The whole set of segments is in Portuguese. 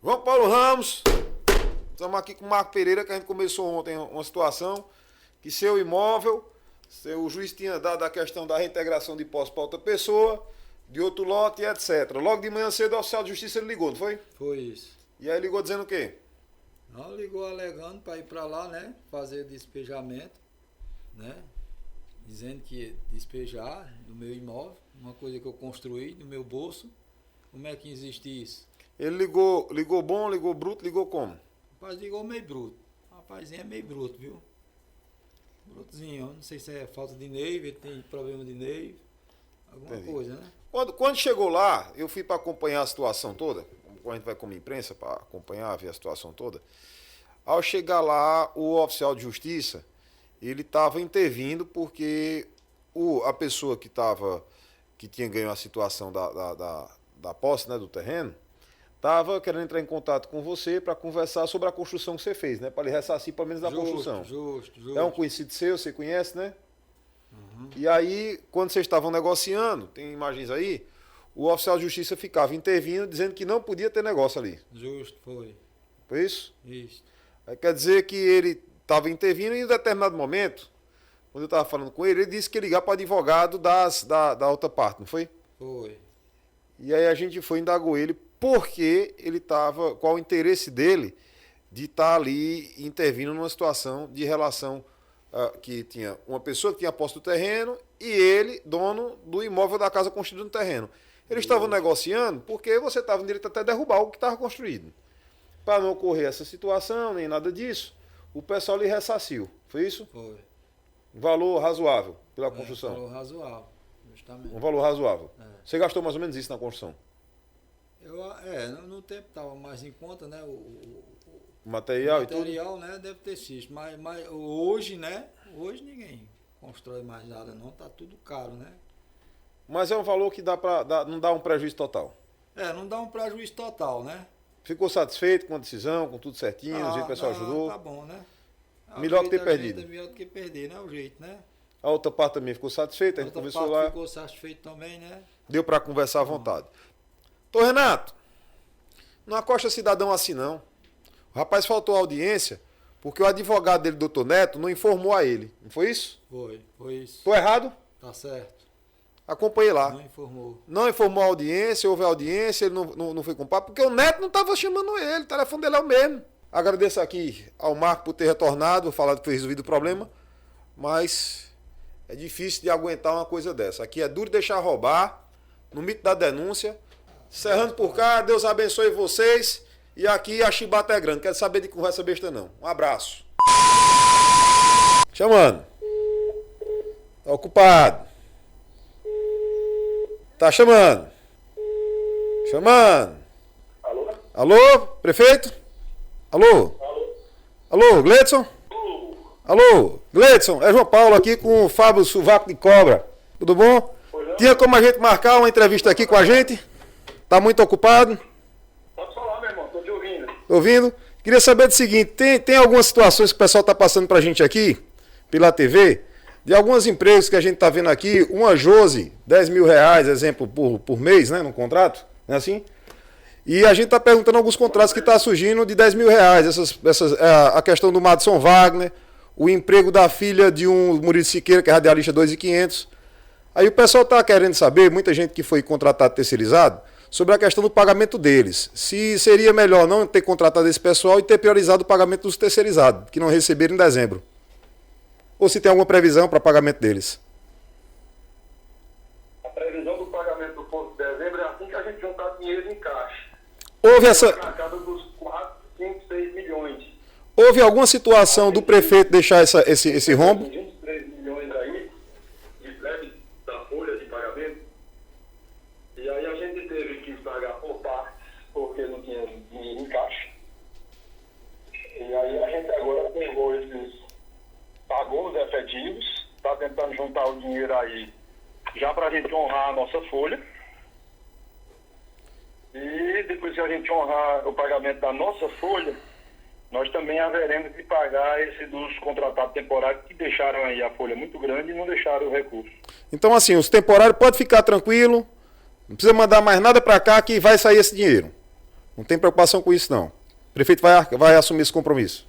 João Paulo Ramos, estamos aqui com o Marco Pereira, que a gente começou ontem uma situação que seu imóvel, o juiz tinha dado a questão da reintegração de posse para outra pessoa, de outro lote e etc. Logo de manhã cedo o oficial de justiça ligou, não foi? Foi isso. E aí ligou dizendo o quê? Não, ligou alegando para ir para lá, né? Fazer despejamento, né? Dizendo que ia despejar do meu imóvel, uma coisa que eu construí do meu bolso. Como é que existe isso? Ele ligou bom, ligou bruto, ligou como? Rapaz, ligou meio bruto. Rapazinho é meio bruto, viu? Brutozinho, não sei se é falta de nervo, ele tem problema de nervo, alguma Entendi. coisa, né? Quando chegou lá, eu fui para acompanhar a situação toda, a gente vai como imprensa para acompanhar, ver a situação toda. Ao chegar lá, o oficial de justiça, ele estava intervindo porque a pessoa que tinha ganho a situação da posse, né, do terreno, estava querendo entrar em contato com você para conversar sobre a construção que você fez, né? Para lhe ressarcir pelo menos da construção. Justo. É um conhecido seu, você conhece, né? Uhum. E aí, quando vocês estavam negociando, tem imagens aí, o oficial de justiça ficava intervindo, dizendo que não podia ter negócio ali. Justo, foi. Foi isso? Isso. Aí quer dizer que ele estava intervindo e em um determinado momento, quando eu estava falando com ele, ele disse que ia ligar para o advogado da outra parte, não foi? Foi. E aí a gente foi indagou ele porque ele estava, qual o interesse dele de estar ali intervindo numa situação de relação que tinha uma pessoa que tinha posse do terreno e ele, dono do imóvel da casa construída no terreno. Eles estavam negociando porque você estava em direito até a derrubar o que estava construído. Para não ocorrer essa situação, nem nada disso, o pessoal lhe ressarciu. Foi isso? Foi. Um valor razoável pela construção. Um valor razoável, justamente. Um valor razoável. É. Você gastou mais ou menos isso na construção? No tempo estava mais em conta, né? O material e tudo? Material, né? Deve ter sido. Mas hoje, né? Hoje ninguém constrói mais nada, não. Tá tudo caro, né? Mas é um valor que não dá um prejuízo total. Não dá um prejuízo total, né? Ficou satisfeito com a decisão, com tudo certinho, o jeito que o pessoal ajudou? Tá bom, né? Melhor que ter perdido. É melhor do que perder, né? O jeito, né? A outra parte também ficou satisfeita, a gente conversou lá. Ficou satisfeito também, né? Deu para conversar à vontade. Tô, Renato, não acosta cidadão assim não. O rapaz faltou audiência porque o advogado dele, doutor Neto, não informou a ele. Não foi isso? Foi isso. Tô errado? Tá certo. Acompanhei lá. Não informou. Não informou a audiência, houve audiência, ele não foi com papo, porque o Neto não estava chamando ele, o telefone dele é o mesmo. Agradeço aqui ao Marco por ter retornado, falado que foi resolvido o problema, mas é difícil de aguentar uma coisa dessa. Aqui é duro deixar roubar, no mito da denúncia. Encerrando por cá, Deus abençoe vocês. E aqui a chibata é grande, quero saber de conversa besta não. Um abraço. Chamando. Tá ocupado. Tá chamando. Chamando. Alô? Alô, prefeito? Alô? Alô, Gleidson? Alô, Gleidson, é João Paulo aqui com o Fábio Suvaco de Cobra. Tudo bom? Tinha como a gente marcar uma entrevista aqui com a gente? Tá muito ocupado? Pode falar, meu irmão, tô te ouvindo. Tô ouvindo? Queria saber do seguinte, tem algumas situações que o pessoal tá passando pra gente aqui, pela TV, de algumas empresas que a gente tá vendo aqui, uma Josi, 10 mil reais, exemplo, por mês, né, no contrato, não é assim? E a gente tá perguntando alguns contratos que tá surgindo de 10 mil reais, a questão do Madison Wagner, o emprego da filha de um Murilo Siqueira, que é radialista 2.500. Aí o pessoal tá querendo saber, muita gente que foi contratado terceirizado, sobre a questão do pagamento deles. Se seria melhor não ter contratado esse pessoal e ter priorizado o pagamento dos terceirizados, que não receberam em dezembro. Ou se tem alguma previsão para pagamento deles. A previsão do pagamento do posto de dezembro é assim que a gente juntar dinheiro em caixa. Houve essa... Na casa dos 4, 5, 6 milhões. Houve alguma situação do prefeito deixar esse rombo? 23 milhões aí, de breve da folha de pagamento. E aí a gente teve que pagar por partes, porque não tinha dinheiro em caixa. E aí a gente agora pegou pagou os efetivos, está tentando juntar o dinheiro aí, já para a gente honrar a nossa folha. E depois que a gente honrar o pagamento da nossa folha, nós também haveremos de pagar esse dos contratados temporários que deixaram aí a folha muito grande e não deixaram o recurso. Então, assim, os temporários podem ficar tranquilo, não precisa mandar mais nada para cá que vai sair esse dinheiro. Não tem preocupação com isso, não. O prefeito vai assumir esse compromisso.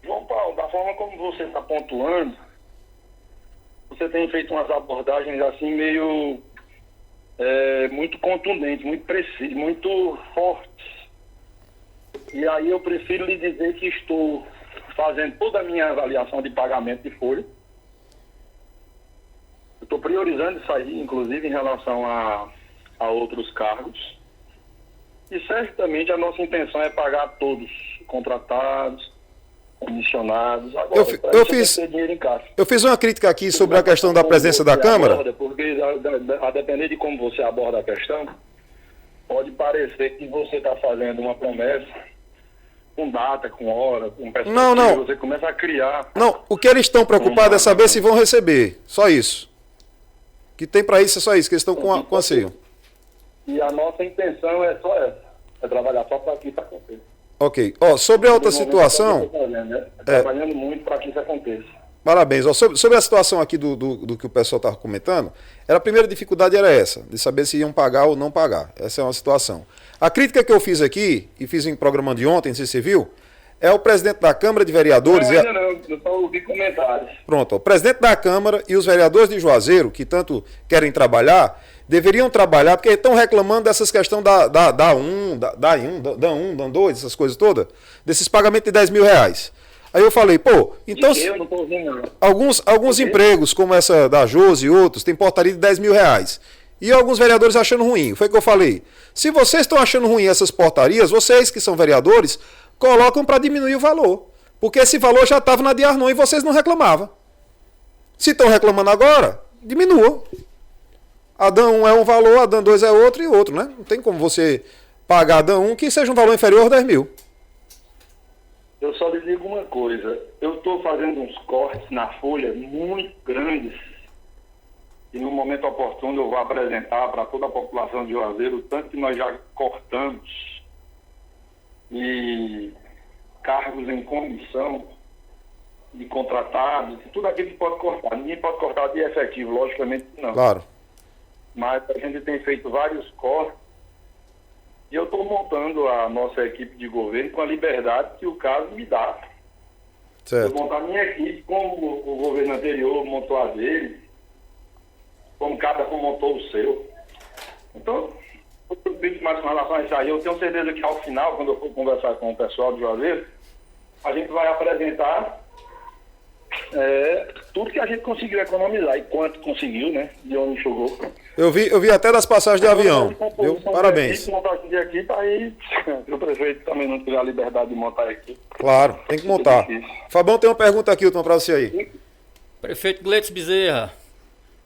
João Paulo, da forma como você está pontuando, você tem feito umas abordagens assim meio muito contundentes, muito precisas, muito fortes. E aí eu prefiro lhe dizer que estou fazendo toda a minha avaliação de pagamento de folha. Eu estou priorizando isso aí, inclusive em relação a outros cargos. E certamente a nossa intenção é pagar todos, contratados, comissionados. Agora, eu fiz uma crítica aqui sobre a questão da presença da Câmara. Porque a depender de como você aborda a questão, pode parecer que você está fazendo uma promessa com data, com hora, com perspectiva. Não. Você começa a criar. Não, o que eles estão preocupados é saber se vão receber. Só isso. O que tem para isso é só isso, que eles estão com anseio. E a nossa intenção é só essa. É trabalhar só para que isso aconteça. Ok. Sobre a outra situação... Trabalhando muito para que isso aconteça. Parabéns. Sobre a situação aqui do que o pessoal estava comentando, a primeira dificuldade era essa, de saber se iam pagar ou não pagar. Essa é uma situação. A crítica que eu fiz aqui, e fiz em programa de ontem, não sei se você viu, é o presidente da Câmara de Vereadores... eu só ouvi comentários. Pronto, o presidente da Câmara e os vereadores de Juazeiro, que tanto querem trabalhar, deveriam trabalhar, porque estão reclamando dessas questões da 1, da 2, essas coisas todas, desses pagamentos de 10 mil reais. Aí eu falei, então Eu não tô ouvindo, não. alguns empregos, como essa da Josi e outros, tem portaria de 10 mil reais. E alguns vereadores achando ruim. Foi o que eu falei. Se vocês estão achando ruim essas portarias, vocês que são vereadores, colocam para diminuir o valor. Porque esse valor já estava na Diarnon e vocês não reclamavam. Se estão reclamando agora, diminuam. A DAN 1 é um valor, a DAN 2 é outro e outro, né? Não tem como você pagar a DAN 1 que seja um valor inferior a 10 mil. Eu só lhe digo uma coisa. Eu estou fazendo uns cortes na folha muito grandes. E no momento oportuno eu vou apresentar para toda a população de Juazeiro o tanto que nós já cortamos. E cargos em comissão de contratados, tudo aquilo que pode cortar. Ninguém pode cortar de efetivo, logicamente não. Claro. Mas a gente tem feito vários cortes e eu estou montando a nossa equipe de governo com a liberdade que o caso me dá. Certo. Eu montar a minha equipe como o governo anterior montou a dele, como cada um montou o seu. Então, mais com relação a isso aí, eu tenho certeza que ao final, quando eu for conversar com o pessoal de Juazeiro, a gente vai apresentar tudo que a gente conseguiu economizar e quanto conseguiu, né? De onde chegou. Eu vi até das passagens de avião. Viu? Parabéns. Montar aqui de equipe, aí o prefeito também não tiver a liberdade de montar aqui. Claro, tem que montar. Fabão tem uma pergunta aqui, Hilton, para você aí. Prefeito Gleitson Bezerra,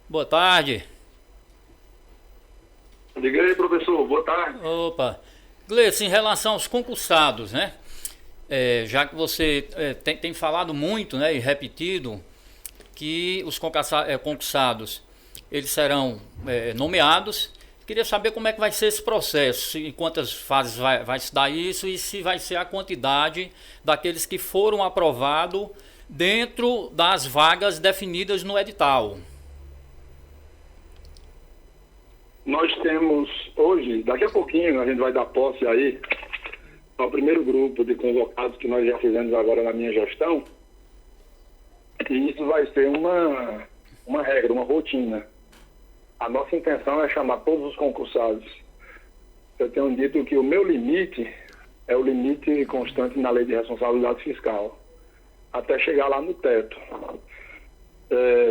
boa tarde. Diga aí, professor, boa tarde. Opa. Gleitson, em relação aos concursados, né? Já que você tem falado muito, né, e repetido que os concursados eles serão nomeados, queria saber como é que vai ser esse processo, em quantas fases vai se dar isso e se vai ser a quantidade daqueles que foram aprovados dentro das vagas definidas no edital. Nós temos hoje, daqui a pouquinho a gente vai dar posse aí ao primeiro grupo de convocados que nós já fizemos agora na minha gestão, e isso vai ser uma regra, uma rotina. A nossa intenção é chamar todos os concursados. Eu tenho dito que o meu limite é o limite constante na lei de responsabilidade fiscal, até chegar lá no teto.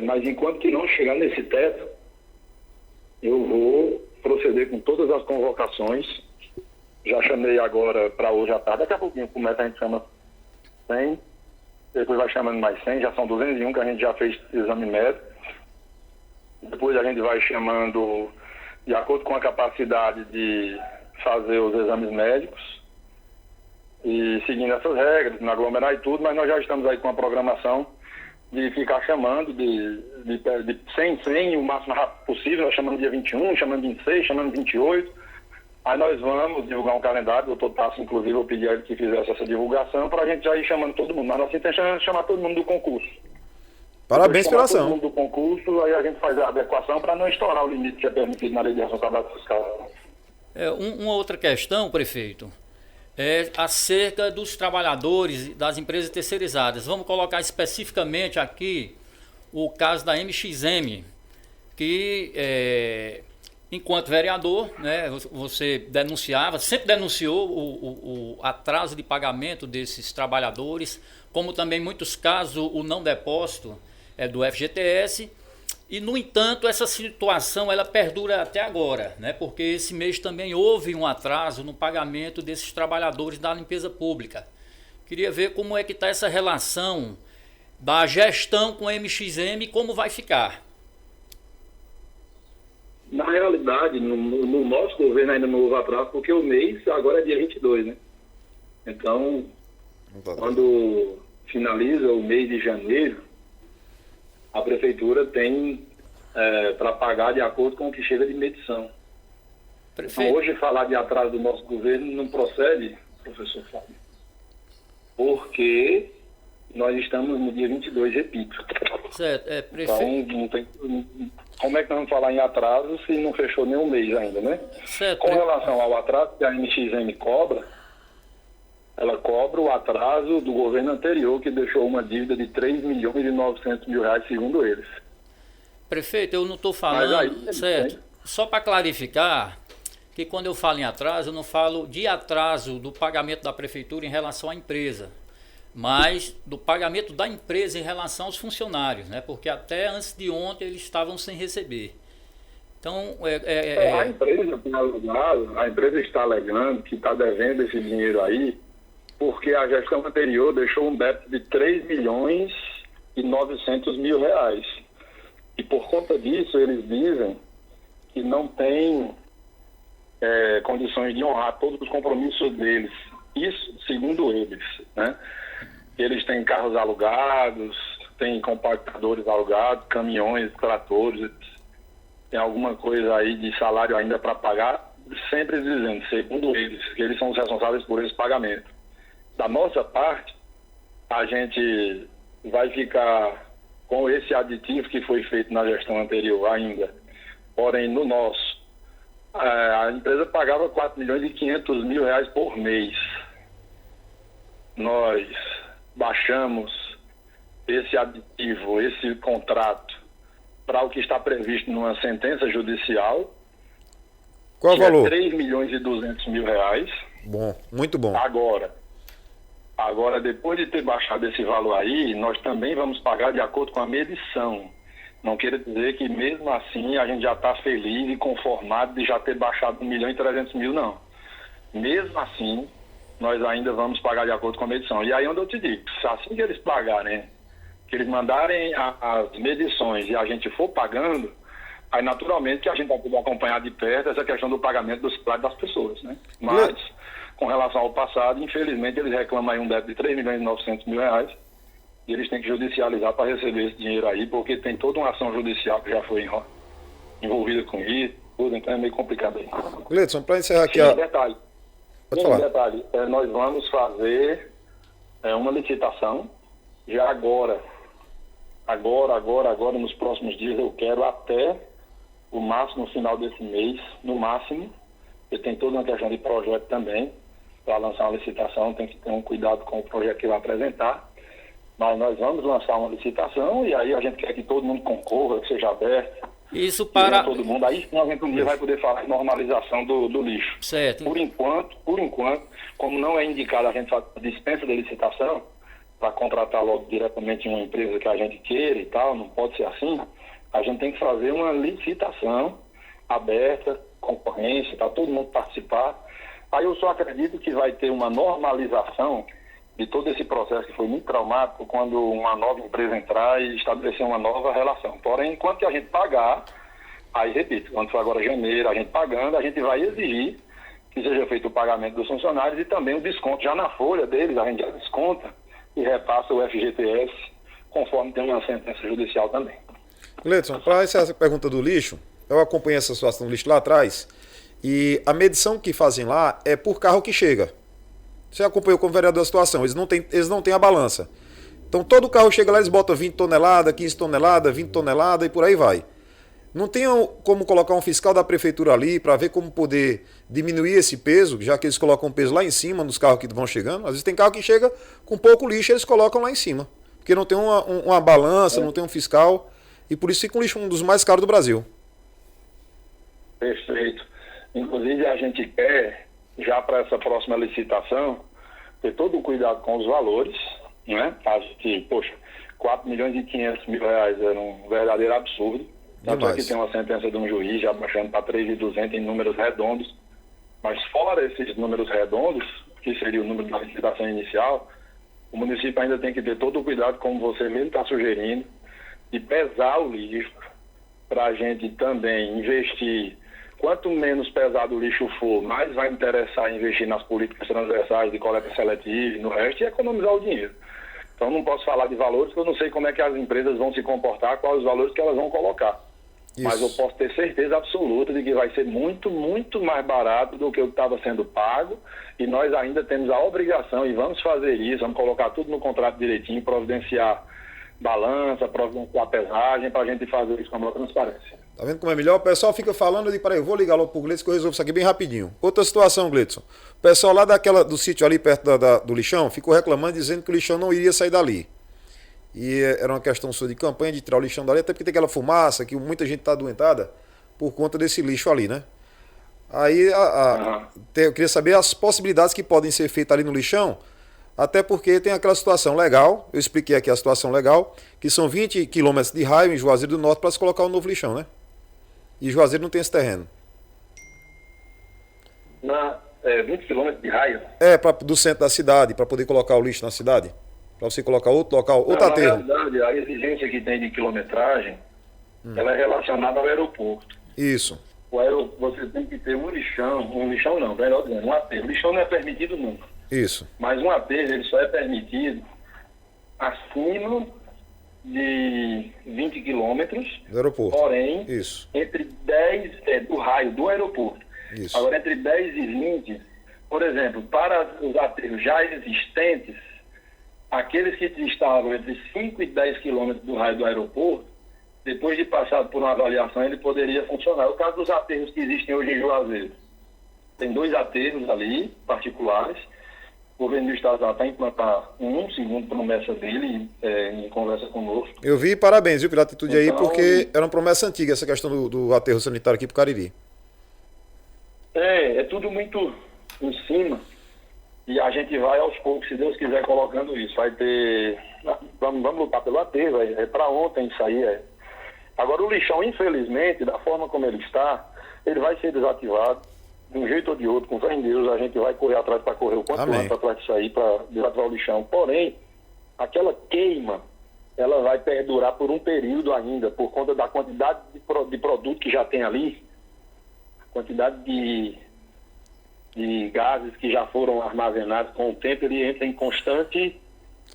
Mas enquanto que não chegar nesse teto, eu vou proceder com todas as convocações. Já chamei agora para hoje à tarde. Daqui a pouquinho começa, a gente chama 100, depois vai chamando mais 100, já são 201 que a gente já fez exame médico. Depois a gente vai chamando de acordo com a capacidade de fazer os exames médicos e seguindo essas regras, não aglomerar e tudo, mas nós já estamos aí com a programação de ficar chamando de 100 em 100, o máximo rápido possível, nós chamamos dia 21, chamando 26, chamando 28. Aí nós vamos divulgar um calendário, o doutor Tasso, inclusive, eu pedi a ele que fizesse essa divulgação para a gente já ir chamando todo mundo. Mas nossa intenção é chamar todo mundo do concurso. Parabéns pela ação. Todo mundo do concurso, aí a gente faz a adequação para não estourar o limite que é permitido na lei de responsabilidade fiscal. Uma outra questão, prefeito, é acerca dos trabalhadores das empresas terceirizadas. Vamos colocar especificamente aqui o caso da MXM, que enquanto vereador, né, você denunciava, sempre denunciou o atraso de pagamento desses trabalhadores, como também em muitos casos o não depósito do FGTS. E, no entanto, essa situação ela perdura até agora, né? Porque esse mês também houve um atraso no pagamento desses trabalhadores da limpeza pública. Queria ver como é que está essa relação da gestão com a MXM e como vai ficar. Na realidade, no nosso governo ainda não houve atraso, porque o mês agora é dia 22, né? Então, quando finaliza o mês de janeiro, a prefeitura tem para pagar de acordo com o que chega de medição. Então, hoje falar de atraso do nosso governo não procede, professor Fábio, porque nós estamos no dia 22, repito. Certo, prefeito. Então, não tem, como é que nós vamos falar em atraso se não fechou nenhum mês ainda, né? Certo. Com relação ao atraso que a MXM cobra, ela cobra o atraso do governo anterior, que deixou uma dívida de 3 milhões e 900 mil reais, segundo eles. Prefeito, eu não estou falando, aí, certo? Só para clarificar, que quando eu falo em atraso, eu não falo de atraso do pagamento da prefeitura em relação à empresa, mas do pagamento da empresa em relação aos funcionários, né? Porque até antes de ontem eles estavam sem receber. Então, a empresa está alegando que está devendo esse dinheiro aí, porque a gestão anterior deixou um débito de 3 milhões e 900 mil reais. E por conta disso, eles dizem que não tem condições de honrar todos os compromissos deles. Isso, segundo eles, né? Eles têm carros alugados, têm compactadores alugados, caminhões, tratores, tem alguma coisa aí de salário ainda para pagar, sempre dizendo, segundo eles, que eles são os responsáveis por esse pagamento. Da nossa parte, a gente vai ficar com esse aditivo que foi feito na gestão anterior ainda. Porém, no nosso, a empresa pagava 4 milhões e 500 mil reais por mês. Nós baixamos esse aditivo, esse contrato, para o que está previsto numa sentença judicial. Qual o valor? 3 milhões e 200 mil reais. Bom, muito bom. Agora, depois de ter baixado esse valor aí, nós também vamos pagar de acordo com a medição. Não quer dizer que mesmo assim a gente já está feliz e conformado de já ter baixado 1 milhão e 300 mil, não. Mesmo assim, nós ainda vamos pagar de acordo com a medição. E aí onde eu te digo, assim que eles pagarem, que eles mandarem as medições e a gente for pagando, aí naturalmente que a gente vai poder acompanhar de perto essa questão do pagamento dos salários das pessoas, né? Mas, com relação ao passado, infelizmente eles reclamam aí um débito de 3 milhões e 900 mil reais e eles têm que judicializar para receber esse dinheiro aí, porque tem toda uma ação judicial que já foi envolvida com isso, tudo, então é meio complicado aí. Gleidson, para encerrar aqui... Detalhe, nós vamos fazer uma licitação já agora, nos próximos dias. Eu quero até o máximo, no final desse mês, no máximo, porque tem toda uma questão de projeto também, para lançar uma licitação, tem que ter um cuidado com o projeto que vai apresentar, mas nós vamos lançar uma licitação e aí a gente quer que todo mundo concorra, que seja aberto. Isso para... todo mundo. Aí sim a gente um dia vai poder falar de normalização do lixo. Certo. Por enquanto, como não é indicado a gente fazer dispensa de licitação, para contratar logo diretamente uma empresa que a gente queira e tal, não pode ser assim, a gente tem que fazer uma licitação aberta, concorrência, para todo mundo participar. Aí eu só acredito que vai ter uma normalização de todo esse processo que foi muito traumático quando uma nova empresa entrar e estabelecer uma nova relação. Porém, enquanto que a gente pagar, aí repito, quando for agora janeiro, a gente pagando, a gente vai exigir que seja feito o pagamento dos funcionários e também o desconto já na folha deles, a gente já desconta e repassa o FGTS, conforme tem uma sentença judicial também. Gleidson, para essa pergunta do lixo, eu acompanhei essa situação do lixo lá atrás, e a medição que fazem lá é por carro que chega. Você acompanhou como vereador a situação, eles não têm a balança. Então todo carro chega lá, eles botam 20 toneladas, 15 toneladas, 20 toneladas e por aí vai. Não tem como colocar um fiscal da prefeitura ali para ver como poder diminuir esse peso, já que eles colocam o peso lá em cima nos carros que vão chegando. Às vezes tem carro que chega com pouco lixo e eles colocam lá em cima. Porque não tem uma balança, não tem um fiscal. E por isso fica um lixo um dos mais caros do Brasil. Perfeito. Inclusive a gente quer, já para essa próxima licitação, ter todo o cuidado com os valores, né? Acho que, poxa, 4 milhões e 500 mil reais era um verdadeiro absurdo. Tanto é que tem uma sentença de um juiz já baixando para 3.200 em números redondos. Mas fora esses números redondos, que seria o número da licitação inicial, o município ainda tem que ter todo o cuidado, como você mesmo está sugerindo, de pesar o lixo, para a gente também investir. Quanto menos pesado o lixo for, mais vai interessar em investir nas políticas transversais de coleta seletiva e no resto e economizar o dinheiro. Então não posso falar de valores, porque eu não sei como é que as empresas vão se comportar, quais os valores que elas vão colocar. Isso. Mas eu posso ter certeza absoluta de que vai ser muito, muito mais barato do que o que estava sendo pago, e nós ainda temos a obrigação, e vamos fazer isso, vamos colocar tudo no contrato direitinho, providenciar balança, providenciar pesagem, para a gente fazer isso com a maior transparência. Tá vendo como é melhor? O pessoal fica falando, eu digo, peraí, eu vou ligar logo pro Gleidson que eu resolvo isso aqui bem rapidinho. Outra situação, Gleidson. O pessoal lá do sítio ali perto do lixão ficou reclamando, dizendo que o lixão não iria sair dali. E era uma questão sua de campanha de tirar o lixão dali, até porque tem aquela fumaça, que muita gente está adoentada por conta desse lixo ali, né? Aí eu queria saber as possibilidades que podem ser feitas ali no lixão, até porque tem aquela situação legal, eu expliquei aqui a situação legal, que são 20 quilômetros de raio em Juazeiro do Norte para se colocar um novo lixão, né? E Juazeiro não tem esse terreno. 20 quilômetros de raio? Do centro da cidade, para poder colocar o lixo na cidade. Para você colocar outro local, outro aterro. Na realidade, a exigência que tem de quilometragem, ela é relacionada ao aeroporto. Isso. Você tem que ter um lixão não, melhor dizendo, um aterro. O lixão não é permitido nunca. Isso. Mas um aterro, ele só é permitido acima de 20 quilômetros, do aeroporto. Porém, isso. Entre 10 do raio do aeroporto. Isso. Agora, entre 10 e 20, por exemplo, para os aterros já existentes, aqueles que estavam entre 5 e 10 quilômetros do raio do aeroporto, depois de passar por uma avaliação, ele poderia funcionar. O caso dos aterros que existem hoje em Juazeiro. Tem 2 aterros ali, particulares. O governo do estado está a implantar segundo promessa dele, em conversa conosco. Eu vi, parabéns, viu, pela atitude aí, porque era uma promessa antiga essa questão do aterro sanitário aqui para o Cariri. É tudo muito em cima, e a gente vai aos poucos, se Deus quiser, colocando isso. Vai ter... Vamos lutar pelo aterro, é para ontem isso aí. Agora o lixão, infelizmente, da forma como ele está, ele vai ser desativado. De um jeito ou de outro, com fé em Deus, a gente vai correr atrás para correr o quanto antes atrás disso aí, para desativar o lixão. Porém, aquela queima, ela vai perdurar por um período ainda, por conta da quantidade de produto que já tem ali, quantidade de gases que já foram armazenados. Com o tempo, ele entra em constante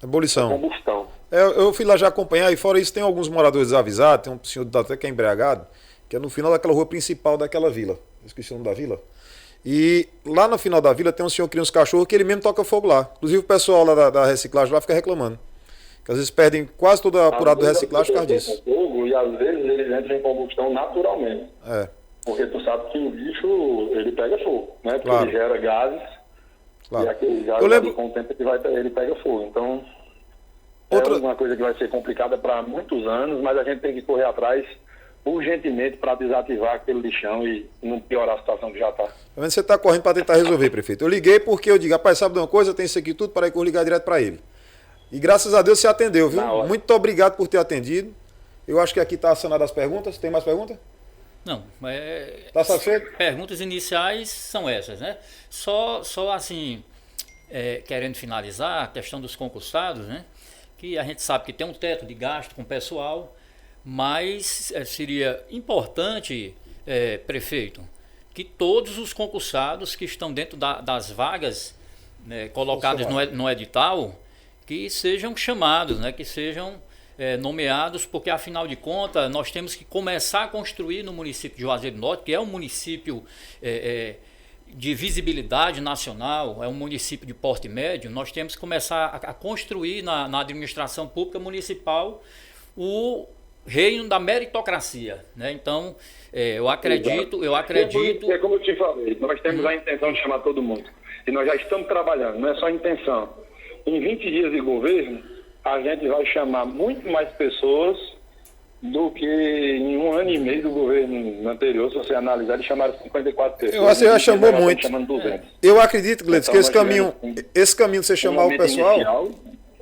combustão. Eu fui lá já acompanhar, e fora isso tem alguns moradores avisados, tem um senhor até que é embriagado, que é no final daquela rua principal daquela vila. Eu esqueci o nome da vila. E lá no final da vila tem um senhor que cria uns cachorros que ele mesmo toca fogo lá. Inclusive o pessoal lá da reciclagem lá fica reclamando. Que às vezes perdem quase toda a apurada do reciclagem por causa disso. Fogo, e às vezes eles entram em combustão naturalmente. Porque tu sabe que o lixo, ele pega fogo, né? Porque ele gera gases. Claro. E aquele gás, com o tempo, ele pega fogo. Então, é uma coisa que vai ser complicada para muitos anos, mas a gente tem que correr atrás urgentemente para desativar aquele lixão e não piorar a situação que já está. Você está correndo para tentar resolver, prefeito. Eu liguei porque eu digo, rapaz, sabe de uma coisa? Tem isso aqui tudo, para eu ligar direto para ele. E graças a Deus você atendeu, viu? Muito obrigado por ter atendido. Eu acho que aqui está assinado as perguntas. Tem mais perguntas? Não. Está satisfeito? Perguntas iniciais são essas, né? Só assim, querendo finalizar, a questão dos concursados, né? Que a gente sabe que tem um teto de gasto com o pessoal, mas seria importante, prefeito, que todos os concursados que estão dentro das vagas, né, colocadas no edital, que sejam chamados, né, que sejam nomeados, porque afinal de contas nós temos que começar a construir no município de Juazeiro do Norte, que é um município de visibilidade nacional, é um município de porte médio. Nós temos que começar a construir na administração pública municipal o reino da meritocracia, né? Então, eu acredito. É como eu te falei, nós temos a intenção de chamar todo mundo. E nós já estamos trabalhando, não é só intenção. Em 20 dias de governo, a gente vai chamar muito mais pessoas do que em 1 ano e meio do governo anterior. Se você analisar, eles chamaram 54 pessoas. Você já chamou nós muito. chamando 200. Eu acredito, Gleides, Então, que nós esse caminho de você chamar o pessoal... Inicial,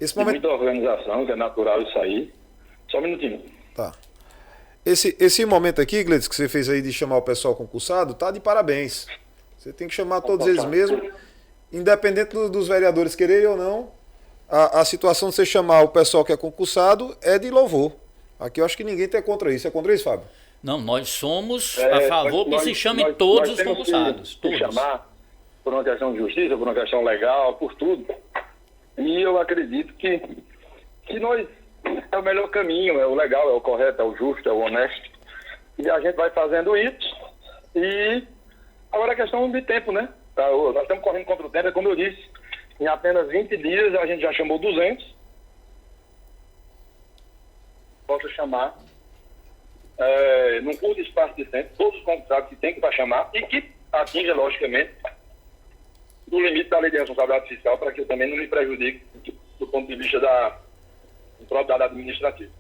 Esse de momento... muita organização, que é natural isso aí. Só um minutinho. Tá. Esse momento aqui, Gleides, que você fez aí de chamar o pessoal concursado, tá de parabéns. Você tem que chamar todos eles mesmo, independente dos vereadores quererem ou não. A situação de você chamar o pessoal que é concursado é de louvor. Aqui eu acho que ninguém tem contra isso. É contra isso, Fábio? Não, nós somos a favor que se chame todos os concursados. Que chamar por uma questão de justiça, por uma questão legal, por tudo. E eu acredito que nós é o melhor caminho, é o legal, é o correto, é o justo, é o honesto. E a gente vai fazendo isso. E agora é questão de tempo, né? Nós estamos correndo contra o tempo, é como eu disse. Em apenas 20 dias a gente já chamou 200. Posso chamar num curto espaço de tempo todos os concursados que tem que chamar e que atinja, logicamente, o limite da lei de responsabilidade fiscal para que eu também não me prejudique do ponto de vista da improbidade administrativa.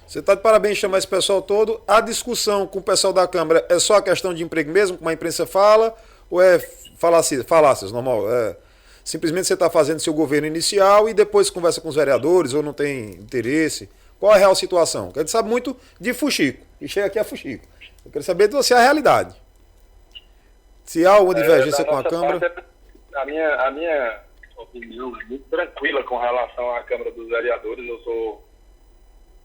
Você está de parabéns em chamar esse pessoal todo. A discussão com o pessoal da Câmara é só a questão de emprego mesmo, como a imprensa fala, ou é falácias normal? Simplesmente você está fazendo seu governo inicial e depois conversa com os vereadores ou não tem interesse? Qual é a real situação? Porque a gente sabe muito de fuxico, e chega aqui a fuxico. Eu quero saber de você a realidade. Se há alguma divergência com a Câmara... A minha opinião é muito tranquila com relação à Câmara dos Vereadores. Eu sou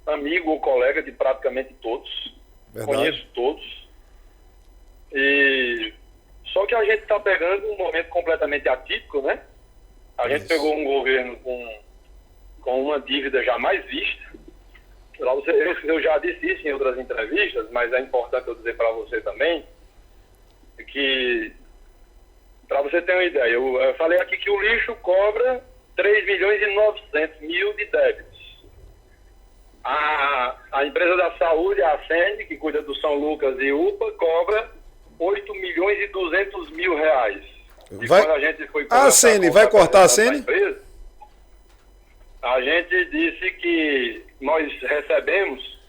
amigo ou colega de praticamente todos. Verdade. Conheço todos. Só que a gente está pegando um momento completamente atípico, né? A gente pegou um governo com uma dívida jamais vista. Eu já disse isso em outras entrevistas, mas é importante eu dizer para você também que, para você ter uma ideia, eu falei aqui que o lixo cobra 3.900.000 de débitos. A empresa da saúde, a Ascende, que cuida do São Lucas e UPA, cobra 8.200.000 reais. E quando a gente foi... A Ascende, vai cortar a Ascende? A gente disse que nós recebemos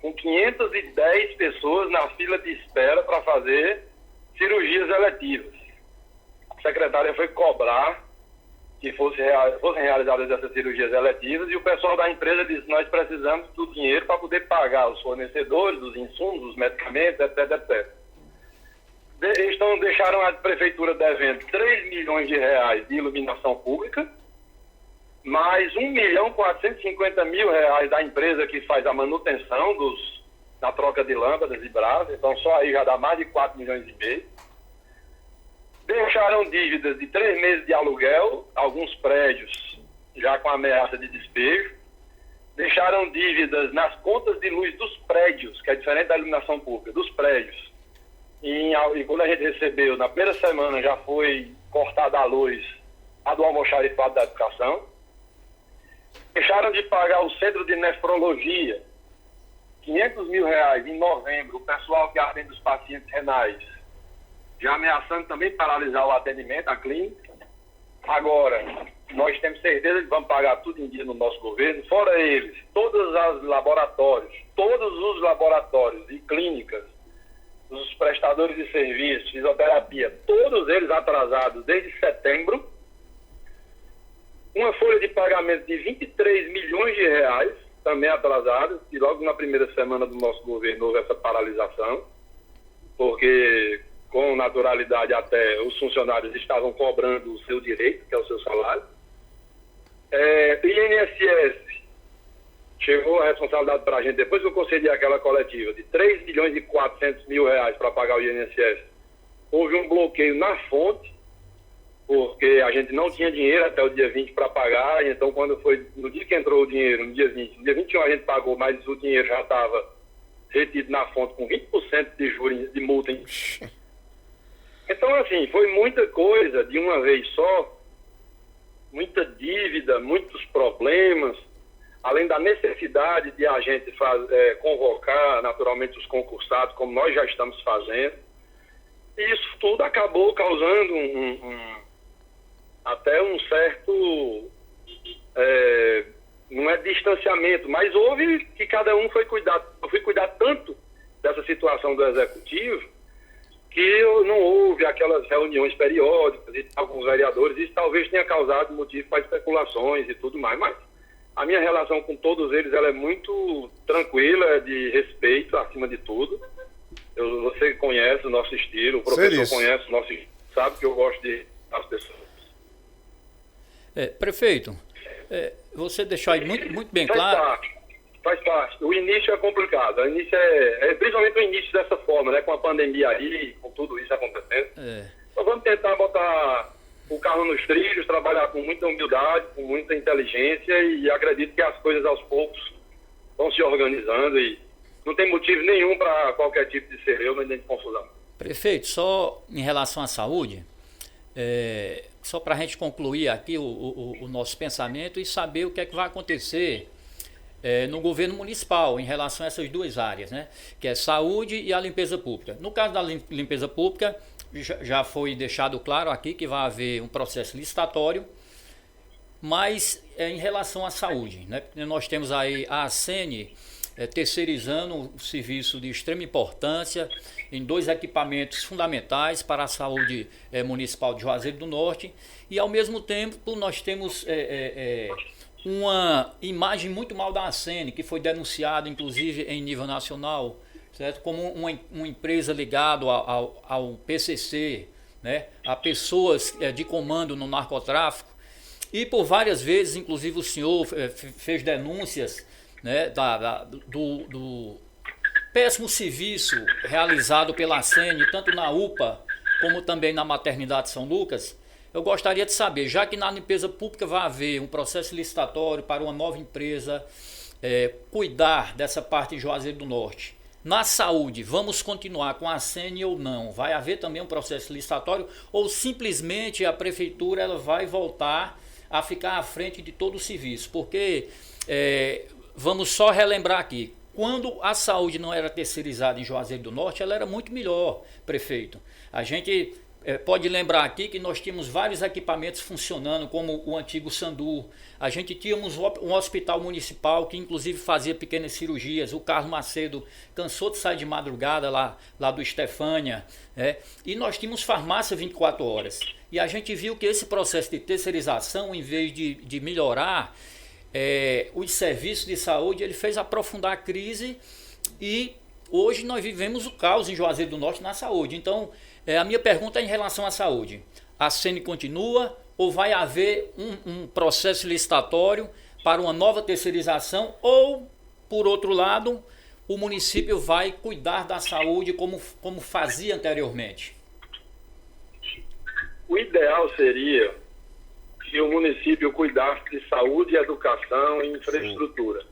com 510 pessoas na fila de espera para fazer cirurgias eletivas. A secretária foi cobrar que fossem realizadas essas cirurgias eletivas e o pessoal da empresa disse: nós precisamos do dinheiro para poder pagar os fornecedores, os insumos, os medicamentos, etc, etc. Deixaram a prefeitura devendo 3 milhões de reais de iluminação pública, mais 1.450.000 reais da empresa que faz a manutenção na troca de lâmpadas e brasas. Então só aí já dá mais de 4 milhões e meio. Deixaram dívidas de 3 meses de aluguel, alguns prédios já com ameaça de despejo. Deixaram dívidas nas contas de luz dos prédios, que é diferente da iluminação pública, dos prédios. E quando a gente recebeu, na primeira semana já foi cortada a luz a do almoxarifado da educação. Deixaram de pagar o centro de nefrologia, 500 mil reais em novembro, o pessoal que atende os pacientes renais, já ameaçando também paralisar o atendimento, a clínica. Agora, nós temos certeza que vamos pagar tudo em dia no nosso governo, fora eles, todos os laboratórios e clínicas, os prestadores de serviços, fisioterapia, todos eles atrasados desde setembro. Uma folha de pagamento de 23 milhões de reais, também atrasada, e logo na primeira semana do nosso governo houve essa paralisação, porque com naturalidade até os funcionários estavam cobrando o seu direito, que é o seu salário. INSS, chegou a responsabilidade para a gente, depois que eu concedi aquela coletiva, de 3 milhões e 400 mil reais para pagar o INSS, houve um bloqueio na fonte, porque a gente não tinha dinheiro até o dia 20 para pagar, e então quando foi, no dia que entrou o dinheiro, no dia 20, no dia 21 a gente pagou, mas o dinheiro já estava retido na fonte com 20% de juros de multa. Então, assim, foi muita coisa de uma vez só, muita dívida, muitos problemas. além da necessidade de a gente convocar naturalmente os concursados, como nós já estamos fazendo, e isso tudo acabou causando até um certo, não é distanciamento, mas houve que cada um foi cuidar. Eu fui cuidar tanto dessa situação do executivo que não houve aquelas reuniões periódicas e alguns vereadores. Isso talvez tenha causado motivo para especulações e tudo mais, mas a minha relação com todos eles ela é muito tranquila, de respeito acima de tudo. Você conhece o nosso estilo, o professor conhece o nosso estilo, sabe que eu gosto de as pessoas. Prefeito, você deixou aí muito bem claro. Faz parte. O início é complicado. O início principalmente o início dessa forma, né? Com a pandemia aí, com tudo isso acontecendo. Nós vamos tentar botar o carro nos trilhos, trabalhar com muita humildade, com muita inteligência, e acredito que as coisas aos poucos vão se organizando e não tem motivo nenhum para qualquer tipo de celeuma nem de confusão. Prefeito, só em relação à saúde, só para a gente concluir aqui o nosso pensamento e saber o que é que vai acontecer no governo municipal em relação a essas duas áreas, né? Que é saúde e a limpeza pública. No caso da limpeza pública, já foi deixado claro aqui que vai haver um processo licitatório, mas em relação à saúde, né? Nós temos aí a ACEN terceirizando um serviço de extrema importância em 2 equipamentos fundamentais para a saúde municipal de Juazeiro do Norte, e ao mesmo tempo nós temos uma imagem muito mal da ACEN, que foi denunciada inclusive em nível nacional, certo? Como uma empresa ligada ao PCC, né? A pessoas de comando no narcotráfico, e por várias vezes, inclusive o senhor fez denúncias, né, do péssimo serviço realizado pela ACEN, tanto na UPA como também na maternidade São Lucas. Eu gostaria de saber, já que na limpeza pública vai haver um processo licitatório para uma nova empresa cuidar dessa parte de Juazeiro do Norte, na saúde, vamos continuar com a ACEN ou não? Vai haver também um processo licitatório ou simplesmente a prefeitura ela vai voltar a ficar à frente de todo o serviço? Porque vamos só relembrar aqui, quando a saúde não era terceirizada em Juazeiro do Norte, ela era muito melhor, prefeito. A gente pode lembrar aqui que nós tínhamos vários equipamentos funcionando, como o antigo Sandu. A gente tínhamos um hospital municipal que inclusive fazia pequenas cirurgias. O Carlos Macedo cansou de sair de madrugada lá do Estefânia. E nós tínhamos farmácia 24 horas. E a gente viu que esse processo de terceirização, em vez de melhorar os serviços de saúde, ele fez aprofundar a crise, e hoje nós vivemos o caos em Juazeiro do Norte na saúde. Então, a minha pergunta é em relação à saúde. A ACEN continua ou vai haver um processo licitatório para uma nova terceirização, ou, por outro lado, o município vai cuidar da saúde como fazia anteriormente? O ideal seria que o município cuidasse de saúde, educação e infraestrutura.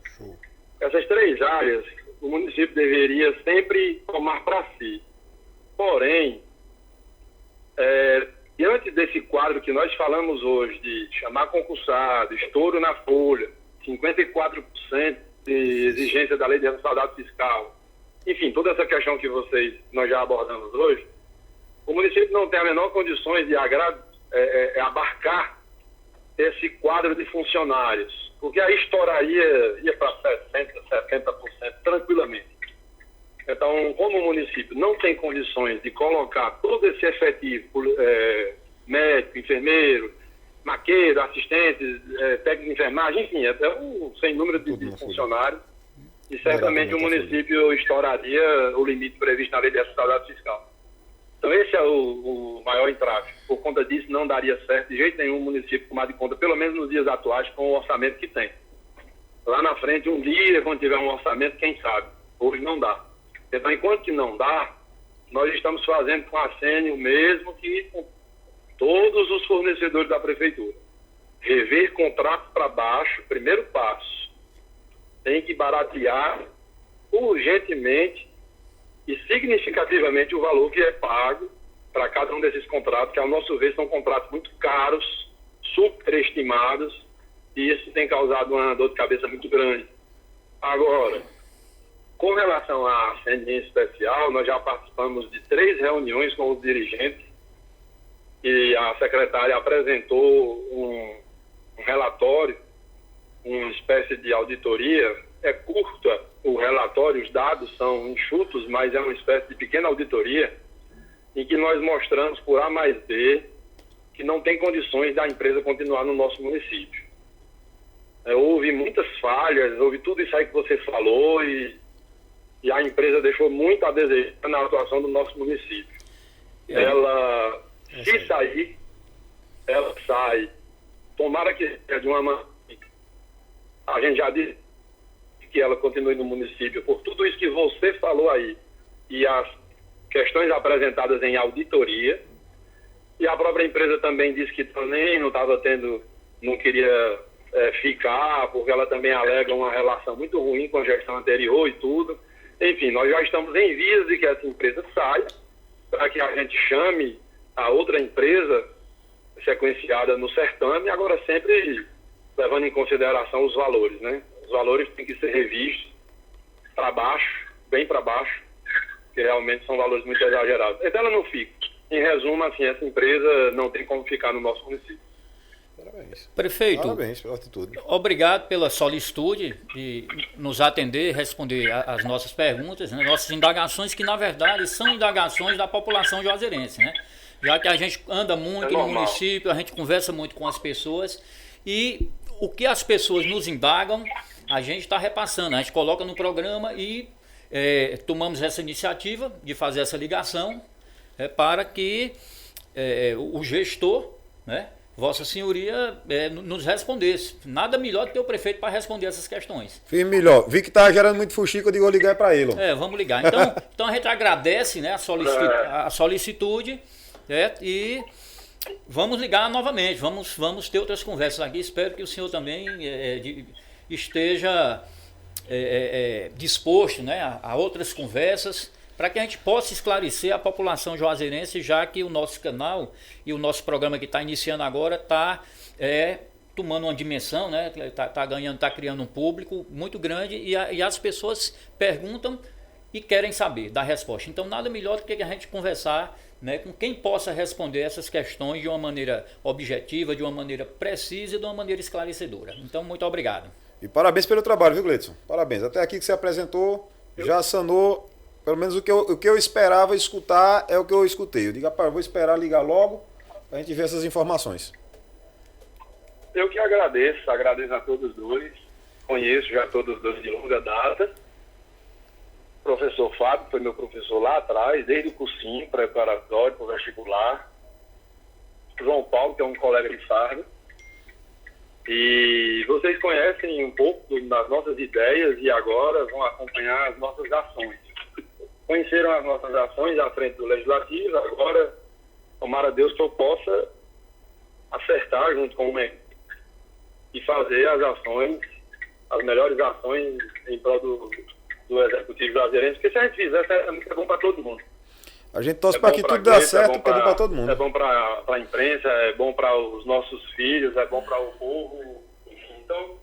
Essas 3 áreas, o município deveria sempre tomar para si. Porém, diante desse quadro que nós falamos hoje, de chamar concursado, estouro na folha, 54% de exigência da lei de responsabilidade fiscal, enfim, toda essa questão que nós já abordamos hoje, o município não tem a menor condições de abarcar esse quadro de funcionários, porque aí ia para 60%, 70% tranquilamente. Então, como o município não tem condições de colocar todo esse efetivo, médico, enfermeiro, maqueiro, assistente, técnico de enfermagem, enfim, até um sem número de funcionários, e certamente o município estouraria o limite previsto na lei de responsabilidade fiscal. Então esse é o maior entrave. Por conta disso não daria certo de jeito nenhum o município tomar de conta, pelo menos nos dias atuais, com o orçamento que tem. Lá na frente, um dia, quando tiver um orçamento, quem sabe? Hoje não dá. Então, enquanto que não dá, nós estamos fazendo com a ACEN o mesmo que com todos os fornecedores da prefeitura. Rever contrato para baixo, primeiro passo. Tem que baratear urgentemente e significativamente o valor que é pago para cada um desses contratos, que ao nosso ver são contratos muito caros, superestimados E isso tem causado uma dor de cabeça muito grande. Agora, com relação à Sendinha Especial, nós já participamos de 3 reuniões com os dirigentes e a secretária apresentou um relatório, uma espécie de auditoria. É curta o relatório, os dados são enxutos, mas é uma espécie de pequena auditoria em que nós mostramos por A mais B que não tem condições da empresa continuar no nosso município. Houve muitas falhas, houve tudo isso aí que você falou e a empresa deixou muito a desejar na atuação do nosso município. Ela, se sair, ela sai. Tomara que seja de uma maneira. A gente já disse que ela continue no município por tudo isso que você falou aí e as questões apresentadas em auditoria. E a própria empresa também disse que também não estava tendo, não queria ficar, porque ela também alega uma relação muito ruim com a gestão anterior e tudo. Enfim, nós já estamos em vias de que essa empresa saia, para que a gente chame a outra empresa sequenciada no certame, agora sempre levando em consideração os valores, né? Os valores têm que ser revistos para baixo, bem para baixo, que realmente são valores muito exagerados. Então ela não fica. Em resumo, assim, essa empresa não tem como ficar no nosso município. Parabéns. Prefeito, Parabéns pela atitude. obrigado pela solicitude de nos atender, responder às nossas perguntas, né, nossas indagações, que na verdade são indagações da população juazeirense, né? Já que a gente anda muito no município, a gente conversa muito com as pessoas e o que as pessoas nos indagam, a gente está repassando, a gente coloca no programa e tomamos essa iniciativa de fazer essa ligação para que o gestor, né, Vossa Senhoria, nos respondesse. Nada melhor do que o prefeito para responder essas questões. Fiz melhor. Vi que tá gerando muito fuxico, eu digo, vou ligar para ele. Vamos ligar. Então a gente agradece, né, a solicitude, e vamos ligar novamente. Vamos ter outras conversas aqui. Espero que o senhor também esteja disposto, né, a outras conversas, para que a gente possa esclarecer a população juazeirense, já que o nosso canal e o nosso programa que está iniciando agora está tomando uma dimensão, né? Está criando um público muito grande e as pessoas perguntam e querem saber da resposta. Então nada melhor do que a gente conversar, né, com quem possa responder essas questões de uma maneira objetiva, de uma maneira precisa e de uma maneira esclarecedora. Então muito obrigado. E parabéns pelo trabalho, viu, Gleidson? Parabéns. Até aqui que você apresentou, já sanou. Pelo menos o que eu esperava escutar é o que eu escutei. Eu digo, rapaz, vou esperar ligar logo para a gente ver essas informações. Eu que agradeço a todos dois. Conheço já todos dois de longa data. O professor Fábio foi meu professor lá atrás, desde o cursinho preparatório para o vestibular. João Paulo, que é um colega de farda. E vocês conhecem um pouco das nossas ideias e agora vão acompanhar as nossas ações. Conheceram as nossas ações à frente do Legislativo, agora, tomara Deus que eu possa acertar junto com o MEC e fazer as ações, as melhores ações em prol do Executivo Juazeirense, porque se a gente fizer, é bom para todo mundo. A gente torce para que tudo dê certo, porque é bom para todo mundo. É bom para a imprensa, é bom para os nossos filhos, é bom para o povo. Então,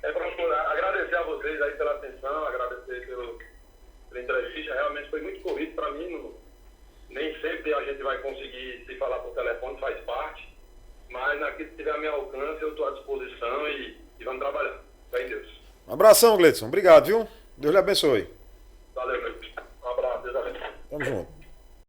para agradecer a vocês aí pela atenção, agradecer pela entrevista. Realmente foi muito corrido para mim. Nem sempre a gente vai conseguir se falar por telefone, faz parte. Mas naquilo que tiver a meu alcance, eu estou à disposição e vamos trabalhar. Fé em Deus. Um abração, Gleidson. Obrigado, viu? Deus lhe abençoe. Valeu, meu. Um abraço. Deus abençoe. Tamo junto.